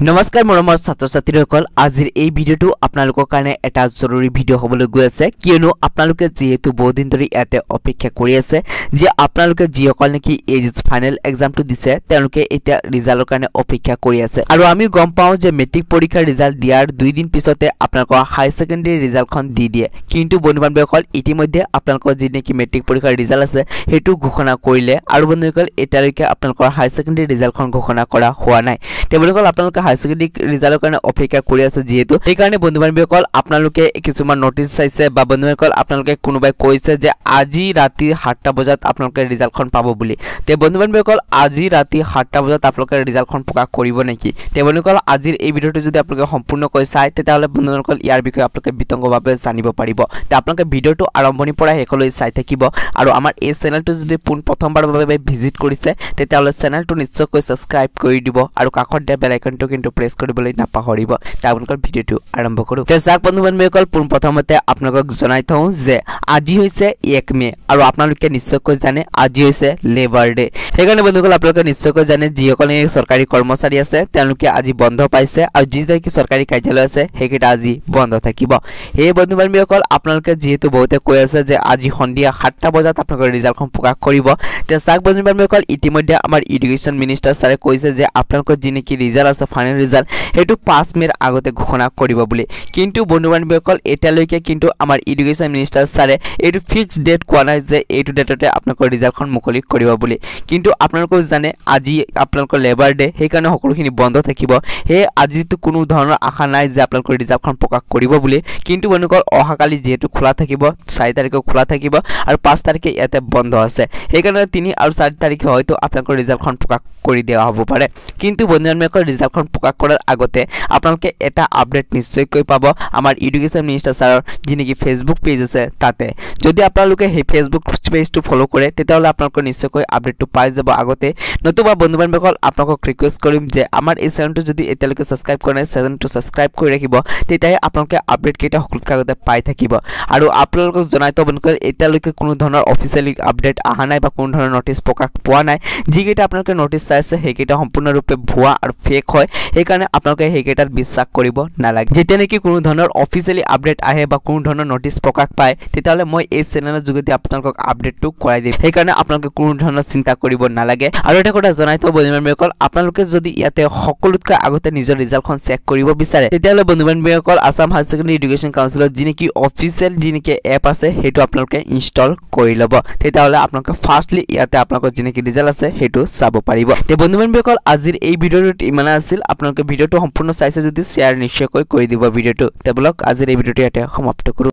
নমস্কাৰ মৰমৰ ছাত্ৰ ছাত্ৰীসকল আজিৰ এই ভিডিওটো আপোনালোকৰ কাৰণে এটা জৰুৰী ভিডিও হ'বলৈ গৈ আছে কিয়নো আপোনালোকে যেহেতু বহুত দিন ধৰি ইয়াতে অপেক্ষা কৰি আছে যে আপোনালোকে যিসকল নেকি এই ফাইনেল এক্সামটো দিছে তেওঁলোকে এটা ৰিজাল্টৰ কাৰণে অপেক্ষা কৰি আছে আৰু আমি গম পাওঁ যে মেট্ৰিক পৰীক্ষাৰ ৰিজাল্ট দিয়াৰ 2 দিন পিছতে আপোনালোকৰ হাই সেকেন্ডাৰী ৰিজাল্টখন দি দিয়ে কিন্তু বন্ধুবান্ধৱসকল ইতিমধ্যে আপোনালোকৰ যি নেকি মেট্ৰিক পৰীক্ষাৰ ৰিজাল্ট আছে হেতু ঘোষণা কৰিলে আৰু বন্ধুসকল এতিয়ালৈকে আপোনালোকৰ হাই সেকেন্ডাৰী ৰিজাল্টখন ঘোষণা কৰা হোৱা নাই তেবলকল আপোনালোকে হাই সেকেন্ডাৰী ৰিজাল্টৰ কাৰণে অপেক্ষা কৰি আছে যেহেতু এই কাৰণে বন্ধুবান্ধৱসকল আপোনালোকে কিছুমান নোটিস চাইছে বা বন্ধুসকল আপোনালোকে কোনোবাই কৈছে যে আজি ৰাতি 7টা বজাত আপোনালোকে ৰিজাল্টখন পাব বুলি তে বন্ধুবান্ধৱসকল আজি ৰাতি 7টা বজাত আপোনালোকে ৰিজাল্টখন প্ৰকাশ কৰিব নেকি তে বন্ধুসকল আজিৰ এই ভিডিওটো যদি আপোনালোকে সম্পূৰ্ণকৈ চাই তেতিয়াহলে বন্ধুসকল ইয়াৰ বিষয়ে আপোনালোকে বিতংভাৱে জানিব পাৰিব তে আপোনালোকে ভিডিওটো আৰম্ভণিৰ পৰা শেষলৈ চাই থাকিব আৰু আমাৰ এই চেনেলটো যদি প্ৰথমবাৰৰ বাবে ভিজিট কৰিছে তেতিয়াহলে চেনেলটো নিশ্চয়কৈ সাবস্ক্ৰাইব কৰি দিব আৰু কাষত দিয়া বেল আইকনটো কিন্তু প্ৰেছ কৰিবলৈ নাপাহৰিব তে আপোনালোকৰ ভিডিওটো আৰম্ভ কৰো তে যাক বন্ধুবান্ধৱসকল প্ৰথমতে আপোনালোকক জনাই থওঁ যে আজি হৈছে 1 মে আৰু আপোনালোকে নিশ্চয়কৈ জানে আজি হৈছে লেবাৰ ডে সেইকাৰণে বন্ধুসকল আপোনালোকে নিশ্চয়কৈ জানে যিসকলে চৰকাৰী কৰ্মচাৰী আছে তেওঁলোকে আজি বন্ধ পাইছে আৰু যি যে চৰকাৰী কাৰ্যালয় আছে হেকিটা আজি বন্ধ থাকিব হে বন্ধুবান্ধৱসকল আপোনালোকে যেহেতু বহুতে কৈ আছে যে আজি সন্ধিয়া 7টা বজাত আপোনালোকৰ ৰিজাল্টখন প্ৰকাশ কৰিব তে যাক বন্ধুবান্ধৱসকল ইতিমধ্যে আমাৰ এডুকেশ্যন মিনিষ্টাৰ ছাৰে কৈছে যে আপোনালোকৰ যি নেকি ৰিজাল্ট আছে ফাইনেল ৰিজাল্ট হেতু 5 মেৰ আগতে ঘোষণা কৰিব বুলি কিন্তু বন্ধুবান্ধৱসকল এতিয়ালৈকে কিন্তু আমাৰ এডুকেশ্যন মিনিষ্টাৰ ছাৰে এটো ফিক্স ডেট কোৱা নাই যে এইটো ডেটতে আপোনালোকৰ ৰিজাল্টখন মুকলি কৰিব বুলি কিন্তু আপোনালোকে জানে আজি আপোনালোকৰ লেবাৰ ডে হেকাৰণে সকলোখিনি বন্ধ থাকিব হে আজিটো কোনো ধৰণৰ আশা নাই যে আপোনালোকৰ ৰিজাল্টখন প্ৰকাশ কৰিব বুলি কিন্তু বন্ধুসকল অহাকালি যেহেতু খোলা থাকিব 4 তাৰিখে খোলা থাকিব আৰু 5 তাৰিখে ইয়াতে বন্ধ আছে হেকাৰণে 3 আৰু 4 তাৰিখে হয়তো আপোনালোকৰ ৰিজাল্টখন প্ৰকাশ কৰি দিয়া হ'ব পাৰে কিন্তু বন্ধুসকল ৰিজাল্টখন প্ৰকাশ কৰাৰ আগতে আপোনালোকে এটা আপডেট নিশ্চয়কৈ পাব আমাৰ এডুকেশ্যন মিনিষ্টাৰ ছাৰৰ যি নেকি ফেসবুক পেজ আছে তাতে যদি আপোনালোকে হে ফেসবুক পেজটো ফলো কৰে তেতিয়াহলে আপোনালোকে নিশ্চয়কৈ আপডেটটো পাই যাব আগতে নতুবা বন্ধুবান্ধৱসকল আপোনালোকক ৰিকুৱেষ্ট কৰিম যে আমাৰ এই চেনেলটো যদি এতিয়ালৈকে সাবস্ক্ৰাইব কৰা নাই চেনেলটো সাবস্ক্ৰাইব কৰি ৰাখিব তেতিয়াহে আপোনালোকে আপডেট কেইটা সকলোতকৈ আগতে পাই থাকিব আৰু আপোনালোকক জনাই তো বন্ধুসকল এতিয়ালৈকে কোনো ধৰণৰ অফিচিয়েলি আপডেট আহা নাই বা কোনো ধৰণৰ নোটিস প্ৰকাশ পোৱা নাই যিকেইটা আপোনালোকে নোটিস চাইছে হেকেইটা সম্পূৰ্ণৰূপে ভুৱা আৰু ফেক হয় এই কাৰণে আপোনালোকে হেকেইটাত বিশ্বাস কৰিব নালাগে যেতিয়া নেকি কোনো ধৰণৰ অফিচিয়েলি আপডেট আহে বা কোনো ধৰণৰ নোটিস প্ৰকাশ পায় তেতিয়াহলে মই এই চেনেলৰ যোগেদি আপোনালোকক আপডেটটো কৰাই দিম সেই কাৰণে আপোনালোকে কোনো ধৰণৰ চিন্তা কৰিব নালাগে আৰু এটা কথা জনাই তো বন্ধুবান্ধৱসকল আপোনালোকে যদি ইয়াতে সকলোতকৈ আগতে নিজৰ ৰিজাল্টখন চেক কৰিব বিচাৰে তেতিয়াহলে বন্ধুবান্ধৱসকল আসাম হাই সেকেন্ডাৰী এডুকেশ্যন কাউন্সিলৰ যি নেকি অফিচিয়েল যি নেকি এপ আছে হেতু আপোনালোকে ইনষ্টল কৰি ল'ব তেতিয়াহলে আপোনালোকে ফাৰ্স্টলি ইয়াতে আপোনালোকৰ যি নেকি ৰিজাল্ট আছে হেতু চাব পাৰিব তে বন্ধুবান্ধৱসকল আজিৰ এই ভিডিওটো ইমান আছিল আপোনালোকে ভিডিওটো সম্পূৰ্ণ চাইছে যদি শেয়াৰ নিশ্চয়কৈ কৰি দিব ভিডিওটো তে বলক আজিৰ এই ভিডিওটো ইয়াতে সমাপ্ত কৰো